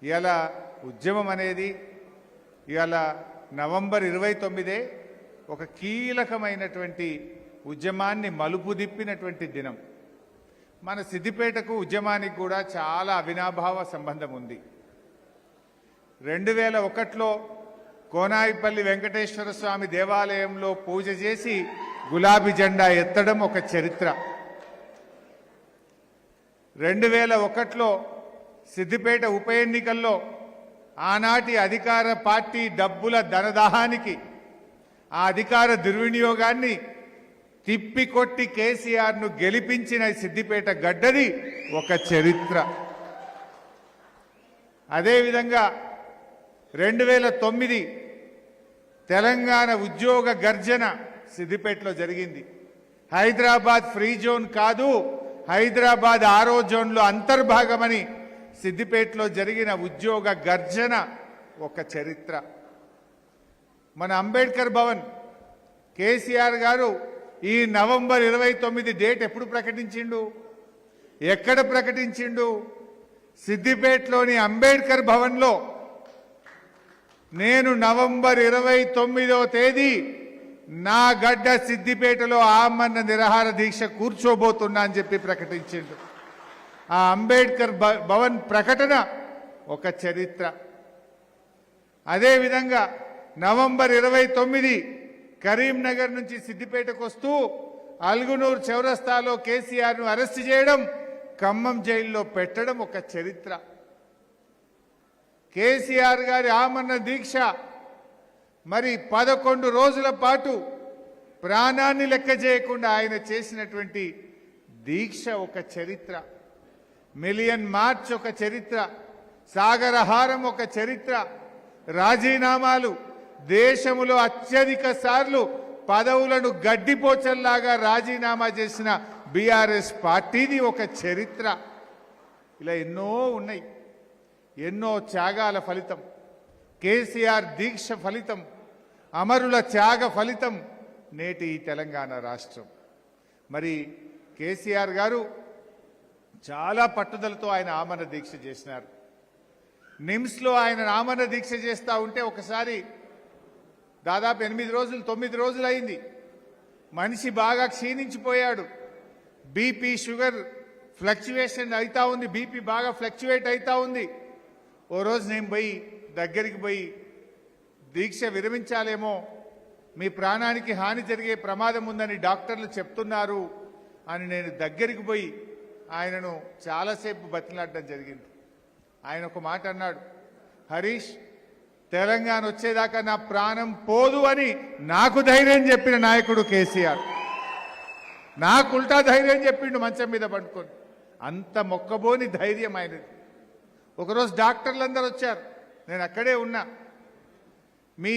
ఇవాళ ఉద్యమం అనేది ఇవాళ నవంబర్ 29 ఒక కీలకమైనటువంటి ఉద్యమాన్ని మలుపు తిప్పినటువంటి దినం. మన సిద్దిపేటకు ఉద్యమానికి కూడా చాలా అవినాభావ సంబంధం ఉంది. 2001లో కోనాయిపల్లి వెంకటేశ్వర స్వామి దేవాలయంలో పూజ చేసి గులాబీ జెండా ఎత్తడం ఒక చరిత్ర. 2001లో సిద్దిపేట ఉప ఎన్నికల్లో ఆనాటి అధికార పార్టీ డబ్బుల ధనదాహానికి ఆ అధికార దుర్వినియోగాన్ని తిప్పికొట్టి కేసీఆర్ను గెలిపించిన సిద్దిపేట గడ్డది ఒక చరిత్ర. అదేవిధంగా 2009 తెలంగాణ ఉద్యోగ గర్జన సిద్దిపేటలో జరిగింది. హైదరాబాద్ ఫ్రీ జోన్ కాదు, హైదరాబాద్ ఆరో జోన్లో అంతర్భాగమని సిద్దిపేటలో జరిగిన ఉద్యోగ గర్జన ఒక చరిత్ర. మన అంబేద్కర్ భవన్ కేసీఆర్ గారు ఈ నవంబర్ 29 డేట్ ఎప్పుడు ప్రకటించిండు, ఎక్కడ ప్రకటించిండు? సిద్దిపేటలోని అంబేద్కర్ భవన్లో నేను నవంబర్ 29వ తేదీ నా గడ్డ సిద్దిపేటలో ఆమరణ నిరాహార దీక్ష కూర్చోబోతున్నా అని చెప్పి ప్రకటించిండు. ఆ అంబేద్కర్ భవన్ ప్రకటన ఒక చరిత్ర. అదేవిధంగా నవంబర్ 29 కరీంనగర్ నుంచి సిద్దిపేటకు వస్తూ అల్గునూరు చౌరస్తాలో కేసీఆర్ను అరెస్ట్ చేయడం, ఖమ్మం జైల్లో పెట్టడం ఒక చరిత్ర. కేసీఆర్ గారి ఆమరణ దీక్ష మరి 11 రోజుల పాటు ప్రాణాన్ని లెక్క చేయకుండా ఆయన చేసినటువంటి దీక్ష ఒక చరిత్ర. మిలియన్ మార్చ్ ఒక చరిత్ర. సాగరహారం ఒక చరిత్ర. రాజీనామాలు, దేశంలో అత్యధిక సార్లు పదవులను గడ్డిపోచల్లాగా రాజీనామా చేసిన బీఆర్ఎస్ పార్టీది ఒక చరిత్ర. ఇలా ఎన్నో ఉన్నాయి. ఎన్నో త్యాగాల ఫలితం, కేసీఆర్ దీక్ష ఫలితం, అమరుల త్యాగ ఫలితం నేటి ఈ తెలంగాణ రాష్ట్రం. మరి కేసీఆర్ గారు చాలా పట్టుదలతో ఆయన ఆమరణ దీక్ష చేసినారు. నిమ్స్లో ఆయన ఆమరణ దీక్ష చేస్తూ ఉంటే ఒకసారి దాదాపు 8 రోజులు 9 రోజులు అయింది. మనిషి బాగా క్షీణించిపోయాడు. బీపీ షుగర్ ఫ్లక్చువేషన్ అవుతా ఉంది, బీపీ బాగా ఫ్లక్చువేట్ అవుతా ఉంది. ఓ రోజు నేను దగ్గరికి పోయి దీక్ష విరమించాలేమో, మీ ప్రాణానికి హాని జరిగే ప్రమాదం ఉందని డాక్టర్లు చెప్తున్నారు అని నేను దగ్గరికి పోయి ఆయనను చాలాసేపు బతిలాడడం జరిగింది. ఆయన ఒక మాట అన్నాడు, హరీష్, తెలంగాణ వచ్చేదాకా నా ప్రాణం పోదు అని నాకు ధైర్యం చెప్పిన నాయకుడు కేసీఆర్. నాకు ఉల్టా ధైర్యం చెప్పిండు మంచం మీద పడుకొని. అంత మొక్కబోని ధైర్యం ఆయనది. ఒకరోజు డాక్టర్లందరూ వచ్చారు, నేను అక్కడే ఉన్నా. మీ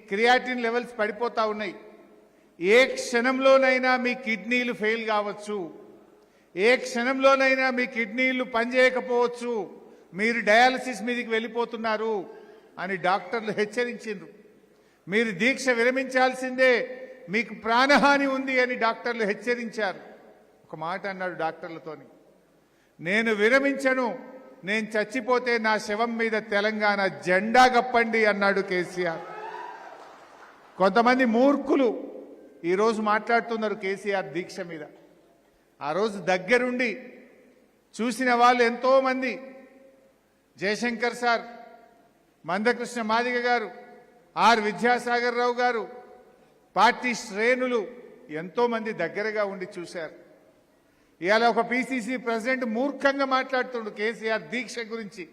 క్రియాటిన్ లెవెల్స్ పడిపోతా ఉన్నాయి, ఏ క్షణంలోనైనా మీ కిడ్నీలు ఫెయిల్ కావచ్చు, ఏ క్షణంలోనైనా మీ కిడ్నీలు పనిచేయకపోవచ్చు, మీరు డయాలసిస్ మీదకి వెళ్ళిపోతున్నారు అని డాక్టర్లు హెచ్చరించిండ్రు. మీరు దీక్ష విరమించాల్సిందే, మీకు ప్రాణహాని ఉంది అని డాక్టర్లు హెచ్చరించారు. ఒక మాట అన్నాడు డాక్టర్లతోని, నేను విరమించను, నేను చచ్చిపోతే నా శవం మీద తెలంగాణ జెండా కప్పండి అన్నాడు కేసీఆర్. కొంతమంది మూర్ఖులు ఈరోజు మాట్లాడుతున్నారు కేసీఆర్ దీక్ష మీద. ఆ రోజు దగ్గరుండి చూసిన వాళ్ళు ఎంతోమంది, జయశంకర్ సార్, మందకృష్ణ మాదిగ గారు, ఆర్ విద్యాసాగర్ రావు గారు, పార్టీ శ్రేణులు ఎంతోమంది దగ్గరగా ఉండి చూశారు. ఇవాళ ఒక పిసిసి ప్రెసిడెంట్ మూర్ఖంగా మాట్లాడుతుండు కేసీఆర్ దీక్ష గురించి.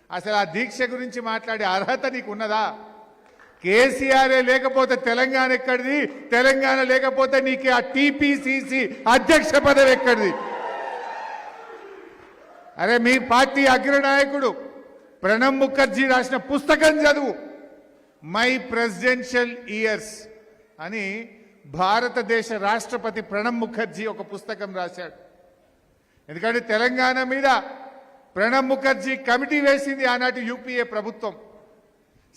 అసలు ఆ దీక్ష గురించి మాట్లాడే అర్హత నీకు ఉన్నదా? కేసీఆరే లేకపోతే తెలంగాణ ఎక్కడిది? తెలంగాణ లేకపోతే నీకు ఆ టీపీసీసీ అధ్యక్ష పదవి ఎక్కడిది? అరే, మీ పార్టీ అగ్రనాయకుడు ప్రణబ్ ముఖర్జీ రాసిన పుస్తకం చదువు, మై ప్రెసిడెన్షియల్ ఇయర్స్ అని. భారతదేశ రాష్ట్రపతి ప్రణబ్ ముఖర్జీ ఒక పుస్తకం రాశాడు. ఎందుకంటే తెలంగాణ మీద ప్రణబ్ ముఖర్జీ కమిటీ వేసింది ఆనాటి యూపీఏ ప్రభుత్వం,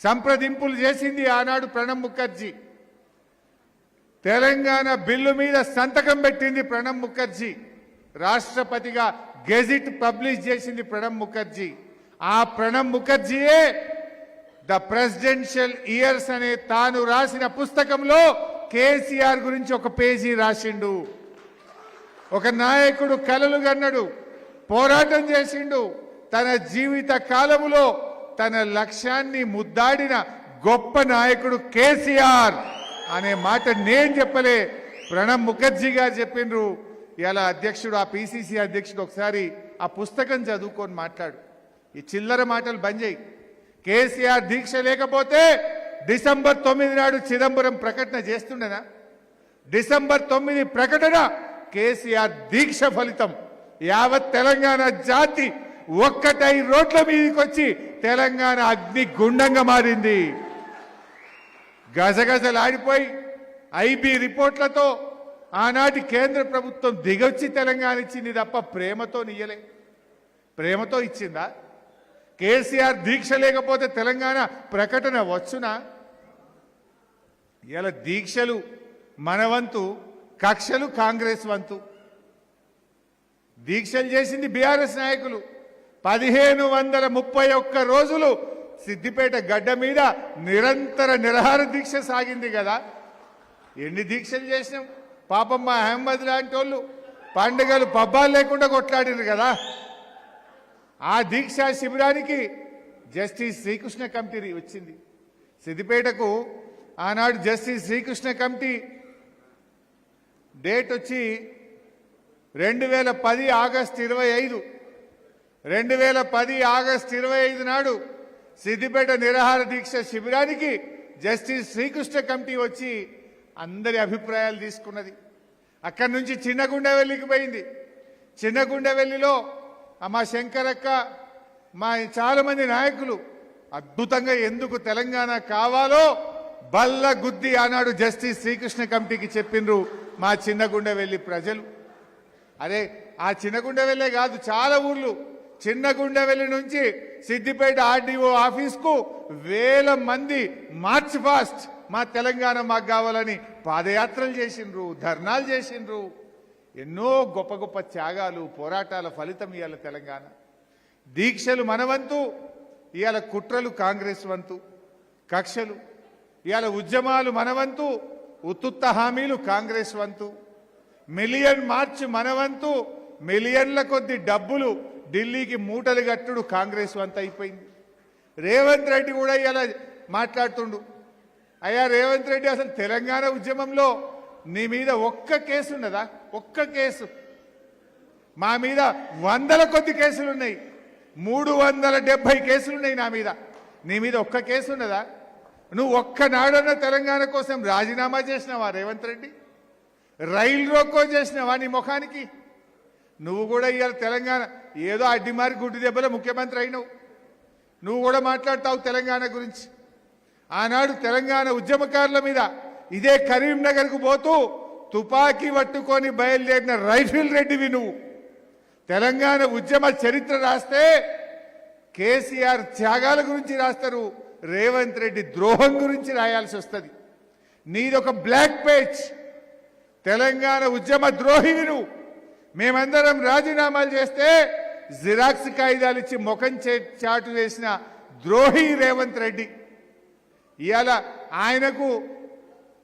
సంప్రదింపులు చేసింది ఆనాడు ప్రణబ్ ముఖర్జీ. తెలంగాణ బిల్లు మీద సంతకం పెట్టింది ప్రణబ్ ముఖర్జీ. రాష్ట్రపతిగా గెజిట్ పబ్లిష్ చేసింది ప్రణబ్ ముఖర్జీ. ఆ ప్రణబ్ ముఖర్జీయే ద ప్రెసిడెన్షియల్ ఇయర్స్ అనే తాను రాసిన పుస్తకంలో కేసీఆర్ గురించి ఒక పేజీ రాసిండు. ఒక నాయకుడు కలలు గన్నడు, పోరాటం చేసిండు, తన జీవిత కాలములో తన లక్ష్యాన్ని ముద్దాడిన గొప్ప నాయకుడు కేసీఆర్ అనే మాట నేను చెప్పలే, ప్రణబ్ ముఖర్జీ గారు చెప్పిండ్రు. ఇలా అధ్యక్షుడు, ఆ పిసిసి అధ్యక్షుడు ఒకసారి ఆ పుస్తకం చదువుకొని మాట్లాడు. ఈ చిల్లర మాటలు బంద్ చేయి. కేసీఆర్ దీక్ష లేకపోతే డిసెంబర్ 9 నాడు చిదంబరం ప్రకటన చేస్తుండేనా? డిసెంబర్ 9 ప్రకటన కేసీఆర్ దీక్ష ఫలితం. యావత్ తెలంగాణ జాతి ఒక్కటై రోడ్ల మీదకి వచ్చి తెలంగాణ అగ్ని గుండంగా మారింది. గజగజలాడిపోయి ఐబీ రిపోర్ట్లతో ఆనాటి కేంద్ర ప్రభుత్వం దిగొచ్చి తెలంగాణ ఇచ్చింది తప్ప ప్రేమతో నియ్యలే. ప్రేమతో ఇచ్చిందా? కేసీఆర్ దీక్ష లేకపోతే తెలంగాణ ప్రకటన వచ్చునా? ఇలా దీక్షలు మన వంతు, కక్షలు కాంగ్రెస్ వంతు. దీక్షలు చేసింది బీఆర్ఎస్ నాయకులు. 1531 రోజులు సిద్దిపేట గడ్డ మీద నిరంతర నిరాహార దీక్ష సాగింది కదా. ఎన్ని దీక్షలు చేసినాం? పాపం మా అహ్మద్ లాంటి వాళ్ళు పండుగలు పబ్బాలు లేకుండా కొట్లాడిరు కదా. ఆ దీక్షా శిబిరానికి జస్టిస్ శ్రీకృష్ణ కమిటీ వచ్చింది. సిద్దిపేటకు ఆనాడు జస్టిస్ శ్రీకృష్ణ కమిటీ డేట్ వచ్చి 2010 ఆగస్టు 25. 2010 ఆగస్టు 25 నాడు సిద్దిపేట నిరాహార దీక్ష శిబిరానికి జస్టిస్ శ్రీకృష్ణ కమిటీ వచ్చి అందరి అభిప్రాయాలు తీసుకున్నది. అక్కడి నుంచి చిన్నగుండెవెల్లికి పోయింది. చిన్నగుండెవెల్లిలో మా శంకరక్క, మా చాలా మంది నాయకులు అద్భుతంగా ఎందుకు తెలంగాణ కావాలో బల్ల గుద్ది ఆనాడు జస్టిస్ శ్రీకృష్ణ కమిటీకి చెప్పిండ్రు మా చిన్నగుండెవెల్లి ప్రజలు. అరే ఆ చిన్నగుండెవెల్లే కాదు, చాలా ఊర్లు చిన్నగుండెవెల్లి నుంచి సిద్దిపేట ఆర్డీఓ ఆఫీస్కు వేల మంది మార్చ్ ఫాస్ట్ మా తెలంగాణ మాకు కావాలని పాదయాత్రలు చేసిండ్రు, ధర్నాలు చేసిండ్రు. ఎన్నో గొప్ప గొప్ప త్యాగాలు, పోరాటాల ఫలితం ఇవాళ తెలంగాణ. దీక్షలు మన వంతు, ఇవాళ కుట్రలు కాంగ్రెస్ వంతు, కక్షలు. ఇవాళ ఉద్యమాలు మన వంతు, ఉత్తుత్త హామీలు కాంగ్రెస్ వంతు. మిలియన్ మార్చ్ మన వంతు, మిలియన్ల కొద్ది డబ్బులు ఢిల్లీకి మూటలు కట్టుడు కాంగ్రెస్ వంతు అయిపోయింది. రేవంత్ రెడ్డి కూడా ఇలా మాట్లాడుతుండు. అయ్యా రేవంత్ రెడ్డి, అసలు తెలంగాణ ఉద్యమంలో నీ మీద ఒక్క కేసు ఉన్నదా? ఒక్క కేసు? మా మీద వందల కొద్ది కేసులున్నాయి, 370 కేసులున్నాయి నా మీద. నీ మీద ఒక్క కేసు ఉన్నదా? నువ్వు ఒక్కనాడన్న తెలంగాణ కోసం రాజీనామా చేసినావా రేవంత్ రెడ్డి? రైలు రోకో చేసినావా నీ ముఖానికి? నువ్వు కూడా ఇవాళ తెలంగాణ ఏదో అడ్డిమారి గుడ్డి దెబ్బలో ముఖ్యమంత్రి అయినావు. నువ్వు కూడా మాట్లాడతావు తెలంగాణ గురించి. ఆనాడు తెలంగాణ ఉద్యమకారుల మీద ఇదే కరీంనగర్కు పోతూ తుపాకీ పట్టుకొని బయలుదేరిన రైఫిల్ రెడ్డివి నువ్వు. తెలంగాణ ఉద్యమ చరిత్ర రాస్తే కేసీఆర్ త్యాగాల గురించి రాస్తారు, రేవంత్ రెడ్డి ద్రోహం గురించి రాయాల్సి వస్తుంది. నీదొక బ్లాక్ పేజ్. తెలంగాణ ఉద్యమ ద్రోహివి నువ్వు. మేమందరం రాజీనామాలు చేస్తే జిరాక్స్ కాగితాలు ఇచ్చి ముఖం చాటు వేసిన ద్రోహి రేవంత్ రెడ్డి. ఇవాళ ఆయనకు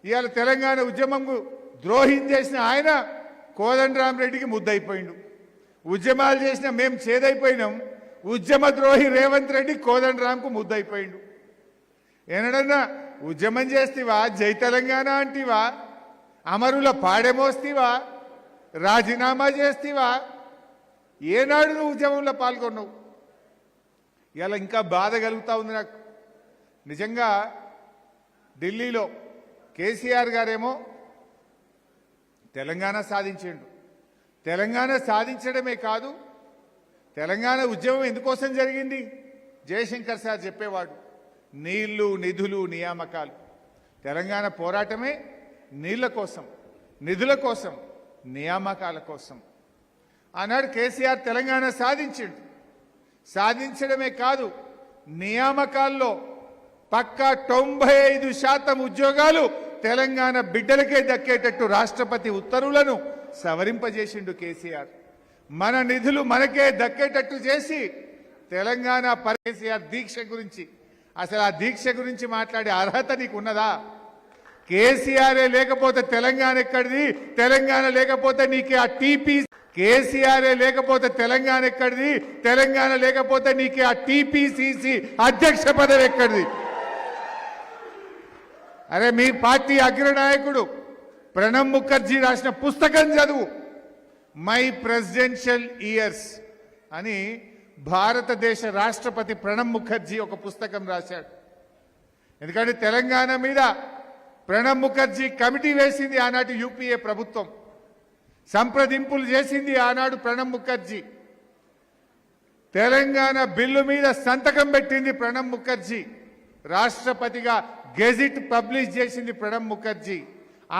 ఇవాళ తెలంగాణ ఉద్యమంకు ద్రోహం చేసిన ఆయన కోదండరామరెడ్డికి ముద్దయిపోయిండు. ఉద్యమాలు చేసిన మేము చేదైపోయినాం, ఉద్యమ ద్రోహి రేవంత్ రెడ్డి కోదండరాంకు ముద్దయిపోయిండు. ఏనడన్నా ఉద్యమం చేస్తేవా, జై తెలంగాణ అంటివా, అమరుల పాడెమోస్తీవా, రాజీనామా చేస్తేవా? ఏనాడు నువ్వు ఉద్యమంలో పాల్గొన్నావు? ఇలా ఇంకా బాధ కలుగుతా ఉంది నాకు నిజంగా. ఢిల్లీలో కేసీఆర్ గారేమో తెలంగాణ సాధించిండు. తెలంగాణ సాధించడమే కాదు, తెలంగాణ ఉద్యమం ఎందుకోసం జరిగింది? జయశంకర్ సార్ చెప్పేవాడు, నీళ్లు, నిధులు, నియామకాలు. తెలంగాణ పోరాటమే నీళ్ల కోసం, నిధుల కోసం, నియామకాల కోసం. ఆనాడు కేసీఆర్ తెలంగాణ సాధించిండు. సాధించడమే కాదు, నియామకాల్లో పక్కా 95% ఉద్యోగాలు తెలంగాణ బిడ్డలకే దక్కేటట్టు రాష్ట్రపతి ఉత్తర్వులను సవరింపజేసిండు కేసీఆర్. మన నిధులు మనకే దక్కేటట్టు చేసి తెలంగాణ కేసీఆర్ దీక్ష గురించి అసలు ఆ దీక్ష గురించి మాట్లాడే అర్హత నీకు ఉన్నదా? కేసీఆరే లేకపోతే తెలంగాణ ఎక్కడిది? తెలంగాణ లేకపోతే నీకు ఆ టీపీ కేసీఆరే లేకపోతే తెలంగాణ ఎక్కడిది? తెలంగాణ లేకపోతే నీకు ఆ టీపీసీసీ అధ్యక్ష పదవి ఎక్కడిది? అరే మీ పార్టీ అగ్రనాయకుడు ప్రణబ్ ముఖర్జీ రాసిన పుస్తకం చదువు. మై ప్రెసిడెన్షియల్ ఇయర్స్ అని భారతదేశ రాష్ట్రపతి ప్రణబ్ ముఖర్జీ ఒక పుస్తకం రాశాడు. ఎందుకంటే తెలంగాణ మీద ప్రణబ్ ముఖర్జీ కమిటీ వేసింది ఆనాటి యూపీఏ ప్రభుత్వం, సంప్రదింపులు చేసింది ఆనాడు ప్రణబ్ ముఖర్జీ, తెలంగాణ బిల్లు మీద సంతకం పెట్టింది ప్రణబ్ ముఖర్జీ, రాష్ట్రపతిగా గెజిట్ పబ్లిష్ చేసింది ప్రణబ్ ముఖర్జీ.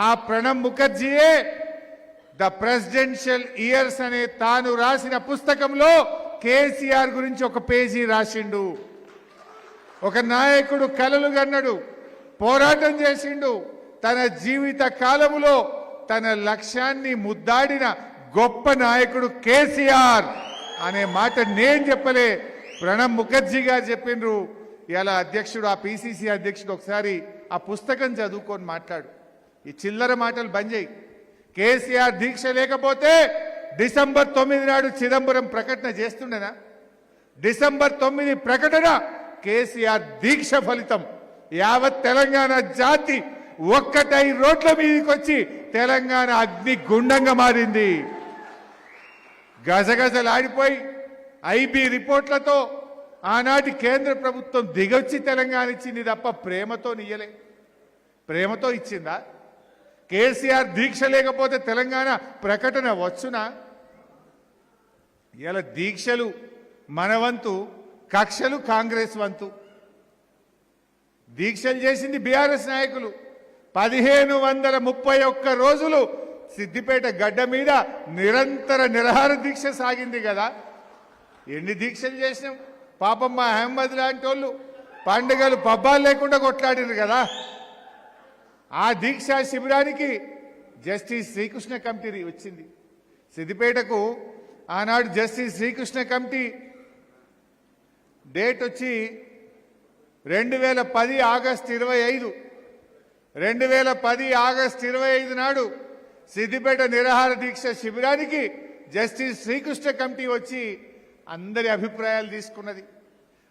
ఆ ప్రణబ్ ముఖర్జీయే ద ప్రెసిడెన్షియల్ ఇయర్స్ అనే తాను రాసిన పుస్తకంలో కేసీఆర్ గురించి ఒక పేజీ రాసిండు. ఒక నాయకుడు కలలు గన్నడు, పోరాటం చేసిండు, తన జీవిత కాలములో తన లక్ష్యాన్ని ముద్దాడిన గొప్ప నాయకుడు కేసీఆర్ అనే మాట నేను చెప్పలే, ప్రణబ్ ముఖర్జీ గారు చెప్పిండ్రు. ఇలా అధ్యక్షుడు, ఆ పిసిసి అధ్యక్షుడు ఒకసారి ఆ పుస్తకం చదువుకొని మాట్లాడు. ఈ చిల్లర మాటలు బంద్ చేయి. కేసీఆర్ దీక్ష లేకపోతే డిసెంబర్ 9 నాడు చిదంబరం ప్రకటన చేస్తుండేనా? డిసెంబర్ 9 ప్రకటన కేసీఆర్ దీక్ష ఫలితం. యావత్ తెలంగాణ జాతి ఒక్కటై రోడ్ల మీదకి వచ్చి తెలంగాణ అగ్ని గుండంగా మారింది. గజగజలాడిపోయి ఐబీ రిపోర్ట్లతో ఆనాటి కేంద్ర ప్రభుత్వం దిగొచ్చి తెలంగాణ ఇచ్చింది తప్ప ప్రేమతో నియ్యలే. ప్రేమతో ఇచ్చిందా? కేసీఆర్ దీక్ష లేకపోతే తెలంగాణ ప్రకటన వచ్చునా? ఇలా దీక్షలు మన వంతు, కక్షలు కాంగ్రెస్ వంతు. దీక్షలు చేసింది బీఆర్ఎస్ నాయకులు. 1531 రోజులు సిద్దిపేట గడ్డ మీద నిరంతర నిరాహార దీక్ష సాగింది కదా. ఎన్ని దీక్షలు చేసినాం? పాపం మా అహ్మద్ లాంటి వాళ్ళు పండుగలు పబ్బాలు లేకుండా కొట్లాడిరు కదా. ఆ దీక్షా శిబిరానికి జస్టిస్ శ్రీకృష్ణ కమిటీ వచ్చింది. సిద్దిపేటకు ఆనాడు జస్టిస్ శ్రీకృష్ణ కమిటీ డేట్ వచ్చి 2010 ఆగస్టు 25. 2010 ఆగస్టు 25 నాడు సిద్దిపేట నిరాహార దీక్ష శిబిరానికి జస్టిస్ శ్రీకృష్ణ కమిటీ వచ్చి అందరి అభిప్రాయాలు తీసుకున్నది.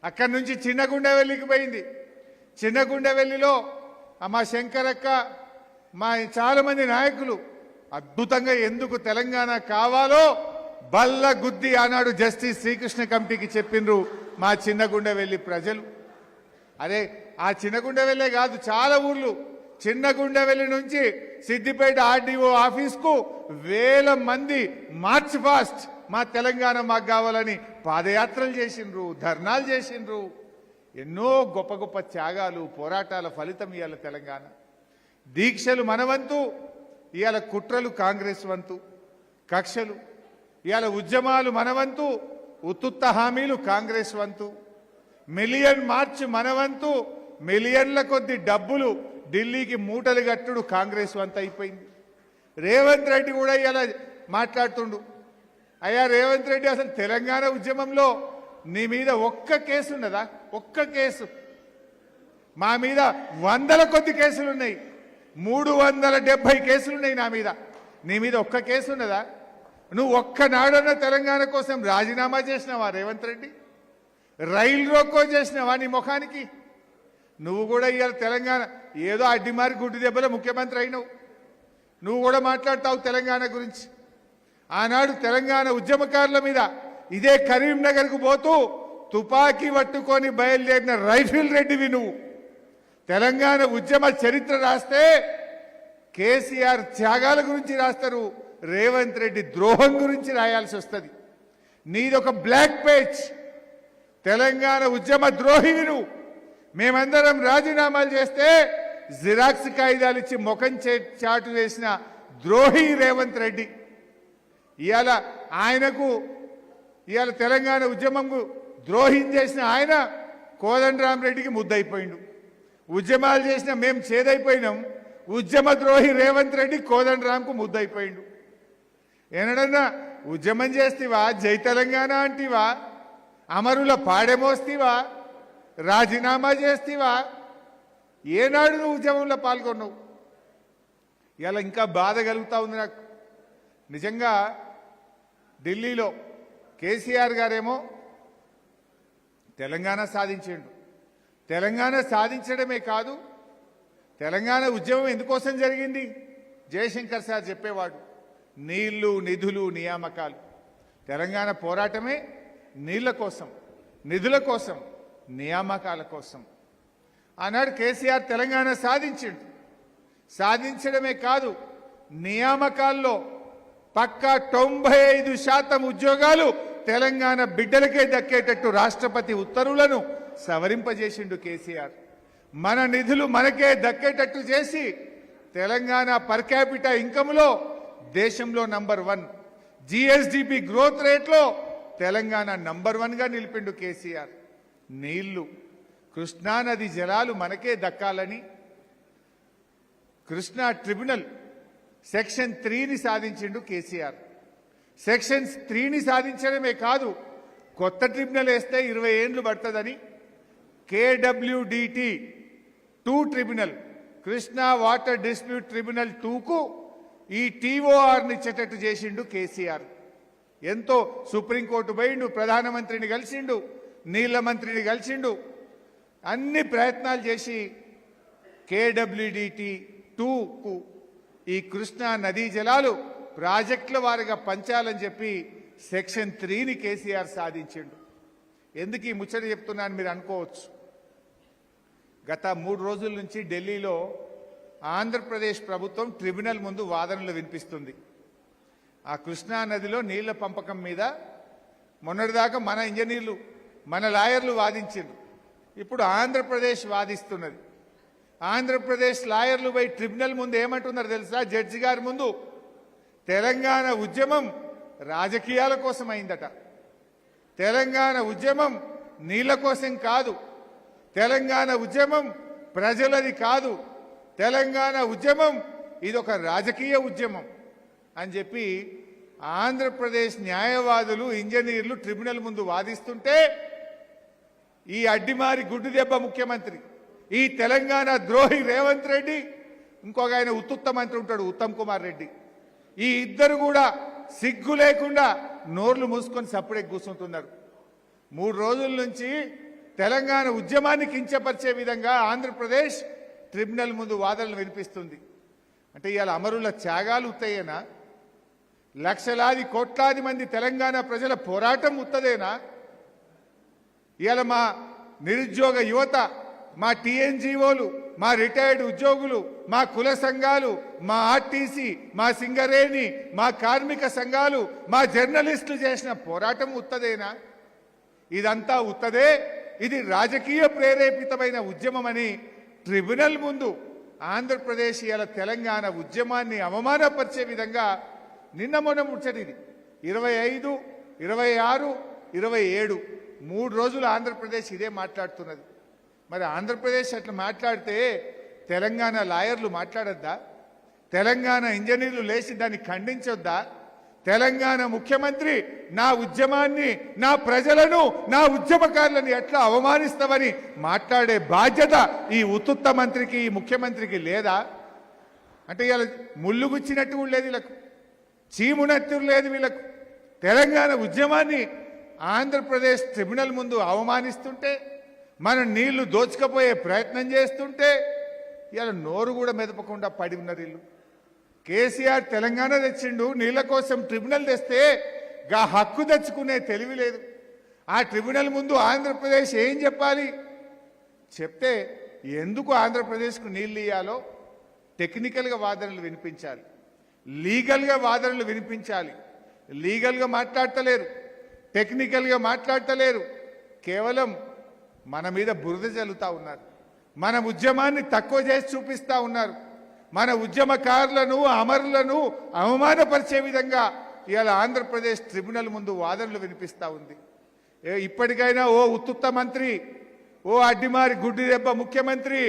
అక్కడి నుంచి చిన్నగుండవెల్లికి పోయింది. చిన్నగుండవెల్లిలో మా శంకరక్క, మా చాలా మంది నాయకులు అద్భుతంగా ఎందుకు తెలంగాణ కావాలో బల్ల గుద్ది ఆనాడు జస్టిస్ శ్రీకృష్ణ కమిటీకి చెప్పిండ్రు మా చిన్నగుండవెల్లి ప్రజలు. అరే ఆ చిన్నగుండవెల్లే కాదు, చాలా ఊర్లు చిన్నగుండవెల్లి నుంచి సిద్దిపేట ఆర్డీఓ ఆఫీస్కు వేల మంది మార్చ్ పాస్ట్ మా తెలంగాణ మాకు కావాలని పాదయాత్రలు చేసిండ్రు, ధర్నాలు చేసిండ్రు. ఎన్నో గొప్ప గొప్ప త్యాగాలు, పోరాటాల ఫలితం ఇవాళ తెలంగాణ. దీక్షలు మన వంతు, ఇవాళ కుట్రలు కాంగ్రెస్ వంతు, కక్షలు ఇవాళ ఉద్యమాలు మన వంతు, ఉత్తుత్త హామీలు కాంగ్రెస్ వంతు, మిలియన్ మార్చ్ మన వంతు, మిలియన్ల కొద్ది డబ్బులు ఢిల్లీకి మూటలు కట్టుడు కాంగ్రెస్ వంతు అయిపోయింది. రేవంత్ రెడ్డి కూడా ఇలా మాట్లాడుతుండు. అయ్యా రేవంత్ రెడ్డి, అసలు తెలంగాణ ఉద్యమంలో నీ మీద ఒక్క కేసు ఉన్నదా? ఒక్క కేసు? మా మీద వందల కొద్ది కేసులున్నాయి, 370 కేసులున్నాయి నా మీద. నీ మీద ఒక్క కేసు ఉన్నదా? నువ్వు ఒక్కనాడన్నా తెలంగాణ కోసం రాజీనామా చేసినావా రేవంత్ రెడ్డి? రైలు రోకో చేసినావా నీ ముఖానికి? నువ్వు కూడా ఇవాళ తెలంగాణ ఏదో అడ్డిమారి గుడ్డి దెబ్బలో ముఖ్యమంత్రి అయినావు. నువ్వు కూడా మాట్లాడతావు తెలంగాణ గురించి. ఆనాడు తెలంగాణ ఉద్యమకారుల మీద ఇదే కరీంనగర్కు పోతూ తుపాకీ పట్టుకొని బయలుదేరిన రైఫిల్ రెడ్డివి నువ్వు. తెలంగాణ ఉద్యమ చరిత్ర రాస్తే కేసీఆర్ త్యాగాల గురించి రాస్తారు, రేవంత్ రెడ్డి ద్రోహం గురించి రాయాల్సి వస్తుంది. నీదొక బ్లాక్ పేజ్. తెలంగాణ ఉద్యమ ద్రోహివి నువ్వు. మేమందరం రాజీనామాలు చేస్తే జిరాక్స్ కాగితాలు ఇచ్చి ముఖం చాటు వేసిన ద్రోహి రేవంత్ రెడ్డి. ఇవాళ ఆయనకు ఇవాళ తెలంగాణ ఉద్యమంకు ద్రోహం చేసిన ఆయన కోదండరామరెడ్డికి ముద్దయిపోయిండు. ఉద్యమాలు చేసిన మేము చేదైపోయినాం, ఉద్యమ ద్రోహి రేవంత్ రెడ్డి కోదండరాంకు ముద్దయిపోయిండు. ఏనడన్నా ఉద్యమం చేస్తేవా జై తెలంగాణ అంటివా? అమరుల పాడెమోస్తీవా? రాజీనామా చేస్తీవా? ఏనాడు నువ్వు ఉద్యమంలో పాల్గొన్నావు? ఇలా ఇంకా బాధ కలుగుతా ఉంది నాకు. నిజంగా ఢిల్లీలో కేసీఆర్ గారేమో తెలంగాణ సాధించిండు. తెలంగాణ సాధించడమే కాదు, తెలంగాణ ఉద్యమం ఎందుకోసం జరిగింది? జయశంకర్ సార్ చెప్పేవాడు, నీళ్లు, నిధులు, నియామకాలు. తెలంగాణ పోరాటమే నీళ్ల కోసం, నిధుల కోసం, నియామకాల కోసం. ఆనాడు కేసీఆర్ తెలంగాణ సాధించిండు. సాధించడమే కాదు, నియామకాల్లో పక్కా 95% ఉద్యోగాలు తెలంగాణ బిడ్డలకే దక్కేటట్టు రాష్ట్రపతి ఉత్తర్వులను సవరింపజేసిండు కేసీఆర్. మన నిధులు మనకే దక్కేటట్టు చేసి తెలంగాణ పర్ క్యాపిటా ఇన్కమ్లో దేశంలో నంబర్ 1, జిఎస్డిపి గ్రోత్ రేట్లో తెలంగాణ నంబర్ 1గా నిలిపిండు కేసీఆర్. నీళ్లు, కృష్ణానది జలాలు మనకే దక్కాలని కృష్ణా ట్రిబ్యునల్ సెక్షన్ 3ని సాధించిండు కేసీఆర్. సెక్షన్ 3ని సాధించడమే కాదు, కొత్త ట్రిబ్యునల్ వేస్తే 20 ఏండ్లు పడుతుందని KWDT 2 tribunal, Krishna water dispute tribunal 2కు ఈ టీఓఆర్ని ఇచ్చేటట్టు చేసిండు కేసీఆర్. ఎంతో సుప్రీంకోర్టు పోయిండు, ప్రధానమంత్రిని కలిసిండు, నీళ్ల మంత్రిని కలిసిండు, అన్ని ప్రయత్నాలు చేసి కేడబ్ల్యూడిటి 2కు ఈ కృష్ణా నదీ జలాలు ప్రాజెక్టుల వారిగా పంచాలని చెప్పి సెక్షన్ 3ని కేసీఆర్ సాధించిండు. ఎందుకు ఈ ముచ్చట చెప్తున్నాను మీరు అనుకోవచ్చు. గత 3 రోజుల నుంచి ఢిల్లీలో ఆంధ్రప్రదేశ్ ప్రభుత్వం ట్రిబ్యునల్ ముందు వాదనలు వినిపిస్తుంది. ఆ కృష్ణా నదిలో నీళ్ల పంపకం మీద మొన్నటిదాకా మన ఇంజనీర్లు, మన లాయర్లు వాదించారు. ఇప్పుడు ఆంధ్రప్రదేశ్ వాదిస్తున్నది. ఆంధ్రప్రదేశ్ లాయర్లు పోయి ట్రిబ్యునల్ ముందు ఏమంటున్నారు తెలుసా? జడ్జి గారి ముందు, తెలంగాణ ఉద్యమం రాజకీయాల కోసం అయిందట. తెలంగాణ ఉద్యమం నీళ్ల కోసం కాదు, తెలంగాణ ఉద్యమం ప్రజలది కాదు, తెలంగాణ ఉద్యమం ఇదొక రాజకీయ ఉద్యమం అని చెప్పి ఆంధ్రప్రదేశ్ న్యాయవాదులు, ఇంజనీర్లు ట్రిబ్యునల్ ముందు వాదిస్తుంటే ఈ అడ్డిమారి గుడ్డు దెబ్బ ముఖ్యమంత్రి, ఈ తెలంగాణ ద్రోహి రేవంత్ రెడ్డి, ఇంకొక ఆయన ఉత్తుత్త మంత్రి ఉంటాడు ఉత్తమ్ కుమార్ రెడ్డి, ఈ ఇద్దరు కూడా సిగ్గు లేకుండా నోర్లు మూసుకొని సప్పుడే కూర్చుంటున్నారు. 3 రోజుల నుంచి తెలంగాణ ఉద్యమాన్ని కించపరిచే విధంగా ఆంధ్రప్రదేశ్ ట్రిబ్యునల్ ముందు వాదనలు వినిపిస్తుంది. అంటే ఇవాళ అమరుల త్యాగాలు ఉత్తయేనా? లక్షలాది కోట్లాది మంది తెలంగాణ ప్రజల పోరాటం ఉత్తదేనా? ఇవాళ మా నిరుద్యోగ యువత, మా టీఎన్జీఓలు, మా రిటైర్డ్ ఉద్యోగులు, మా కుల సంఘాలు, మా ఆర్టీసీ, మా సింగరేణి, మా కార్మిక సంఘాలు, మా జర్నలిస్టులు చేసిన పోరాటం ఉత్తదేనా? ఇదంతా ఉత్తదే, ఇది రాజకీయ ప్రేరేపితమైన ఉద్యమమని ట్రిబ్యునల్ ముందు ఆంధ్రప్రదేశ్ ఇవాళ తెలంగాణ ఉద్యమాన్ని అవమానపరిచే విధంగా నిన్న మొన్న ముచ్చటిది 25, 26, 27 3 రోజులు ఆంధ్రప్రదేశ్ ఇదే మాట్లాడుతున్నది. మరి ఆంధ్రప్రదేశ్ అట్లా మాట్లాడితే తెలంగాణ లాయర్లు మాట్లాడొద్దా? తెలంగాణ ఇంజనీర్లు లేచి దాన్ని ఖండించొద్దా? తెలంగాణ ముఖ్యమంత్రి నా ఉద్యమాన్ని, నా ప్రజలను, నా ఉద్యమకారులను ఎట్లా అవమానిస్తామని మాట్లాడే బాధ్యత ఈ ఉత్తుత్త మంత్రికి, ఈ ముఖ్యమంత్రికి లేదా? అంటే ఇలా ముళ్ళు గుచ్చినట్టు కూడా లేదు వీళ్ళకు, చీమునెత్తురు లేదు వీళ్ళకు. తెలంగాణ ఉద్యమాన్ని ఆంధ్రప్రదేశ్ ట్రిబ్యునల్ ముందు అవమానిస్తుంటే, మన నీళ్లు దోచుకపోయే ప్రయత్నం చేస్తుంటే ఇలా నోరు కూడా మెదపకుండా పడి ఉన్నారు వీళ్ళు. కేసీఆర్ తెలంగాణ తెచ్చిండు, నీళ్ల కోసం ట్రిబ్యునల్ తెస్తే గా హక్కు తెచ్చుకునే తెలివి లేదు. ఆ ట్రిబ్యునల్ ముందు ఆంధ్రప్రదేశ్ ఏం చెప్పాలి? చెప్తే ఎందుకు ఆంధ్రప్రదేశ్కు నీళ్లు ఇయ్యాలో టెక్నికల్గా వాదనలు వినిపించాలి, లీగల్గా వాదనలు వినిపించాలి. లీగల్గా మాట్లాడతలేరు, టెక్నికల్గా మాట్లాడతలేరు, కేవలం మన మీద బురద జల్లుతా ఉన్నారు, మన ఉద్యమాన్ని తక్కువ చేసి చూపిస్తా ఉన్నారు, మన ఉద్యమకారులను, అమరులను అవమానపరిచే విధంగా ఇవాళ ఆంధ్రప్రదేశ్ ట్రిబ్యునల్ ముందు వాదనలు వినిపిస్తూ ఉంది. ఇప్పటికైనా ఓ ఉత్తుత్త మంత్రి, ఓ అడ్డిమారి గుడ్డి దెబ్బ ముఖ్యమంత్రి,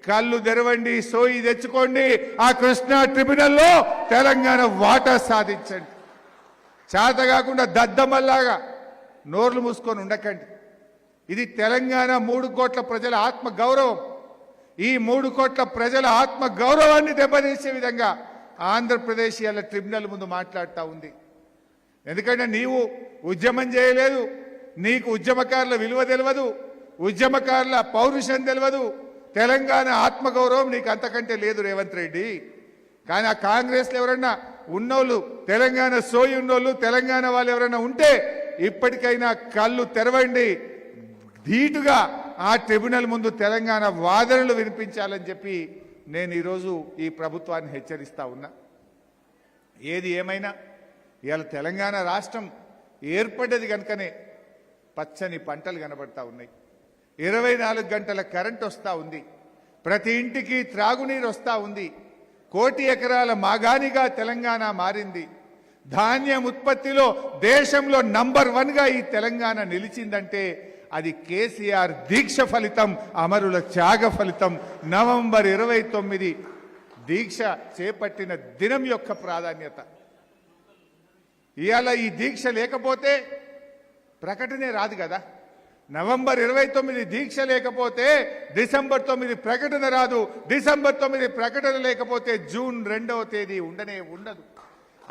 కళ్ళు తెరవండి, సోయి తెచ్చుకోండి, ఆ కృష్ణా ట్రిబ్యునల్లో తెలంగాణ వాటా సాధించండి. చేత కాకుండా దద్దమల్లాగా నోర్లు మూసుకొని ఉండకండి. ఇది తెలంగాణ 3 కోట్ల ప్రజల ఆత్మ గౌరవం. ఈ 3 కోట్ల ప్రజల ఆత్మ గౌరవాన్ని దెబ్బతీసే విధంగా ఆంధ్రప్రదేశ్ ఇలా ట్రిబ్యునల్ ముందు మాట్లాడుతూ ఉంది. ఎందుకంటే నీవు ఉద్యమం చేయలేదు, నీకు ఉద్యమకారుల విలువ తెలియదు, ఉద్యమకారుల పౌరుషం తెలియదు, తెలంగాణ ఆత్మగౌరవం నీకు అంతకంటే లేదు రేవంత్ రెడ్డి. కానీ ఆ కాంగ్రెస్లో ఎవరన్నా ఉన్నోళ్ళు, తెలంగాణ సోయి ఉన్నోళ్ళు, తెలంగాణ వాళ్ళు ఎవరైనా ఉంటే ఇప్పటికైనా కళ్ళు తెరవండి, ధీటుగా ఆ ట్రిబ్యునల్ ముందు తెలంగాణ వాదనలు వినిపించాలని చెప్పి నేను ఈరోజు ఈ ప్రభుత్వాన్ని హెచ్చరిస్తా ఉన్నా. ఏది ఏమైనా ఇవాళ తెలంగాణ రాష్ట్రం ఏర్పడ్డది కనుకనే పచ్చని పంటలు కనబడతా ఉన్నాయి, 24 గంటల కరెంట్ వస్తూ ఉంది, ప్రతి ఇంటికి త్రాగునీరు వస్తూ ఉంది, 1 కోటి ఎకరాల మాగాణిగా తెలంగాణ మారింది, ధాన్యం ఉత్పత్తిలో దేశంలో నంబర్ 1గా ఈ తెలంగాణ నిలిచిందంటే అది కేసీఆర్ దీక్ష ఫలితం, అమరుల త్యాగ ఫలితం. నవంబర్ 29 దీక్ష చేపట్టిన దినం యొక్క ప్రాధాన్యత. ఇవాళ ఈ దీక్ష లేకపోతే ప్రకటనే రాదు కదా. నవంబర్ 29 దీక్ష లేకపోతే డిసెంబర్ 9 ప్రకటన రాదు, డిసెంబర్ 9 ప్రకటన లేకపోతే జూన్ 2వ తేదీ ఉండదు.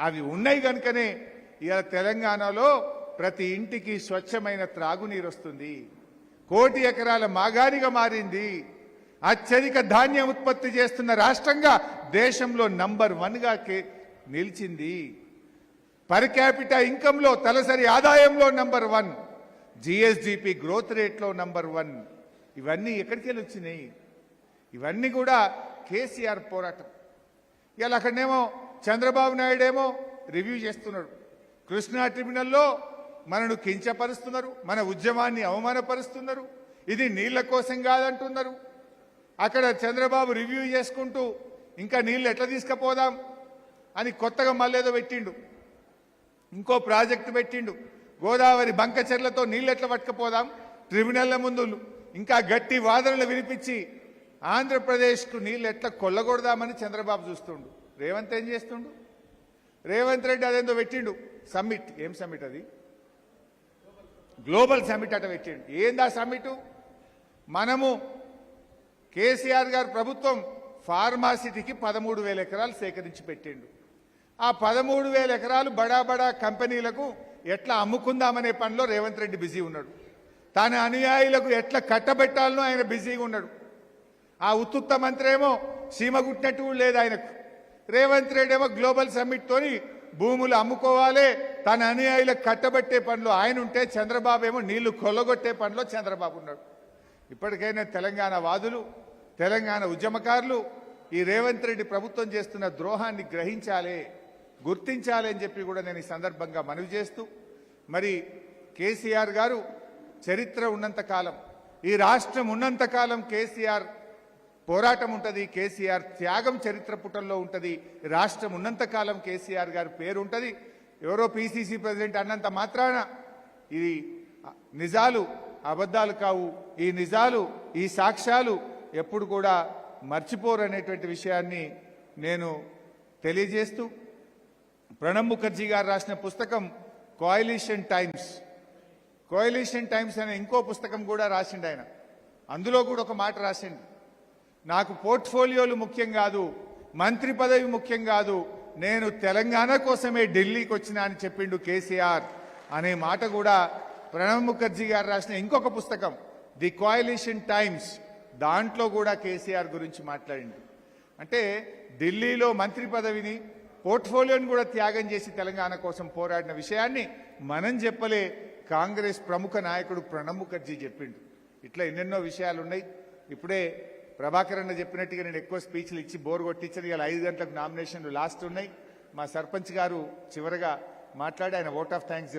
అవి ఉన్నాయి కనుకనే ఇవాళ తెలంగాణలో ప్రతి ఇంటికి స్వచ్ఛమైన త్రాగునీరు వస్తుంది, 1 కోటి ఎకరాల మాగాణిగా మారింది, అత్యధిక ధాన్యం ఉత్పత్తి చేస్తున్న రాష్ట్రంగా దేశంలో నంబర్ 1గా నిలిచింది, పర్ క్యాపిటా ఇన్కంలో తలసరి ఆదాయంలో నంబర్ 1, జిఎస్డిపి గ్రోత్ రేట్లో నంబర్ 1. ఇవన్నీ ఎక్కడికి వెళ్ళి వచ్చినాయి? ఇవన్నీ కూడా కేసీఆర్ పోరాటం. ఇలా అక్కడనేమో చంద్రబాబు నాయుడు ఏమో రివ్యూ చేస్తున్నాడు, కృష్ణా ట్రిబ్యునల్లో మనను కించపరుస్తున్నారు, మన ఉద్యమాన్ని అవమానపరుస్తున్నారు, ఇది నీళ్ల కోసం కాదంటున్నారు. అక్కడ చంద్రబాబు రివ్యూ చేసుకుంటూ ఇంకా నీళ్లు ఎట్లా తీసుకుపోదాం అని కొత్తగా మళ్ళేదో పెట్టిండు, ఇంకో ప్రాజెక్టు పెట్టిండు, గోదావరి బంకచెర్లతో నీళ్ళు ఎట్లా పట్టుకపోదాం, ట్రిబ్యునల్ల ముందు ఇంకా గట్టి వాదనలు వినిపించి ఆంధ్రప్రదేశ్కు నీళ్ళు ఎట్లా కొల్లగొడదామని చంద్రబాబు చూస్తుండు. రేవంత్ ఏం చేస్తుండు? రేవంత్ రెడ్డి అదేందో పెట్టిండు సమ్మిట్. ఏం సమ్మిట్ అది? గ్లోబల్ సమ్మిట్ అట పెట్టిండు. ఏందా సమ్మిట్? మనము కేసీఆర్ గారు ప్రభుత్వం ఫార్మాసిటీకి 13,000 ఎకరాలు సేకరించి పెట్టిండు. ఆ 13,000 ఎకరాలు బడా బడా కంపెనీలకు ఎట్లా అమ్ముకుందామనే పనిలో రేవంత్ రెడ్డి బిజీ ఉన్నాడు. తన అనుయాయులకు ఎట్లా కట్టబెట్టాలనో ఆయన బిజీగా ఉన్నాడు. ఆ ఉత్తుత్త మంత్రి ఏమో సీమగుట్టినట్టు లేదు ఆయనకు. రేవంత్ రెడ్డి ఏమో గ్లోబల్ సమ్మిట్ తోని భూములు అమ్ముకోవాలి, తన అనుయాయులకు కట్టబెట్టే పనిలో ఆయన ఉంటే, చంద్రబాబు ఏమో నీళ్లు కొల్లగొట్టే పనిలో చంద్రబాబు ఉన్నాడు. ఇప్పటికైనా తెలంగాణ వాదులు, తెలంగాణ ఉద్యమకారులు ఈ రేవంత్ రెడ్డి ప్రభుత్వం చేస్తున్న ద్రోహాన్ని గ్రహించాలి, గుర్తించాలి అని చెప్పి కూడా నేను ఈ సందర్భంగా మనవి చేస్తూ, మరి కేసీఆర్ గారు చరిత్ర ఉన్నంతకాలం, ఈ రాష్ట్రం ఉన్నంతకాలం కేసీఆర్ పోరాటం ఉంటుంది, కేసీఆర్ త్యాగం చరిత్ర పుటల్లో ఉంటుంది. రాష్ట్రం ఉన్నంతకాలం కేసీఆర్ గారి పేరు ఉంటుంది. ఎవరో పిసిసి ప్రెసిడెంట్ అన్నంత మాత్రాన ఇది నిజాలు అబద్ధాలు కావు. ఈ నిజాలు, ఈ సాక్ష్యాలు ఎప్పుడు కూడా మర్చిపోరు అనేటువంటి విషయాన్ని నేను తెలియజేస్తూ, ప్రణబ్ ముఖర్జీ గారు రాసిన పుస్తకం కోయలిషన్ టైమ్స్ అనే ఇంకో పుస్తకం కూడా రాసిండు ఆయన. అందులో కూడా ఒక మాట రాసిండు, నాకు పోర్ట్ఫోలియోలు ముఖ్యం కాదు, మంత్రి పదవి ముఖ్యం కాదు, నేను తెలంగాణ కోసమే ఢిల్లీకి వచ్చినా అని చెప్పిండు కేసీఆర్ అనే మాట కూడా ప్రణబ్ ముఖర్జీ గారు రాసిన ఇంకొక పుస్తకం ది కోయలిషన్ టైమ్స్, దాంట్లో కూడా కేసీఆర్ గురించి మాట్లాడిండు. అంటే ఢిల్లీలో మంత్రి పదవిని, పోర్ట్ఫోలియోని కూడా త్యాగం చేసి తెలంగాణ కోసం పోరాడిన విషయాన్ని మనం చెప్పలే, కాంగ్రెస్ ప్రముఖ నాయకుడు ప్రణబ్ ముఖర్జీ చెప్పిండు. ఇట్లా ఎన్నెన్నో విషయాలు ఉన్నాయి. ఇప్పుడే ప్రభాకర్ అన్న చెప్పినట్టుగా నేను ఎక్కువ స్పీచ్లు ఇచ్చి బోర్ కొట్టించాను. ఇలా 5 గంటలకు నామినేషన్లు లాస్ట్ ఉన్నాయి. మా సర్పంచ్ గారు చివరగా మాట్లాడి ఆయన ఓట్ ఆఫ్ థ్యాంక్స్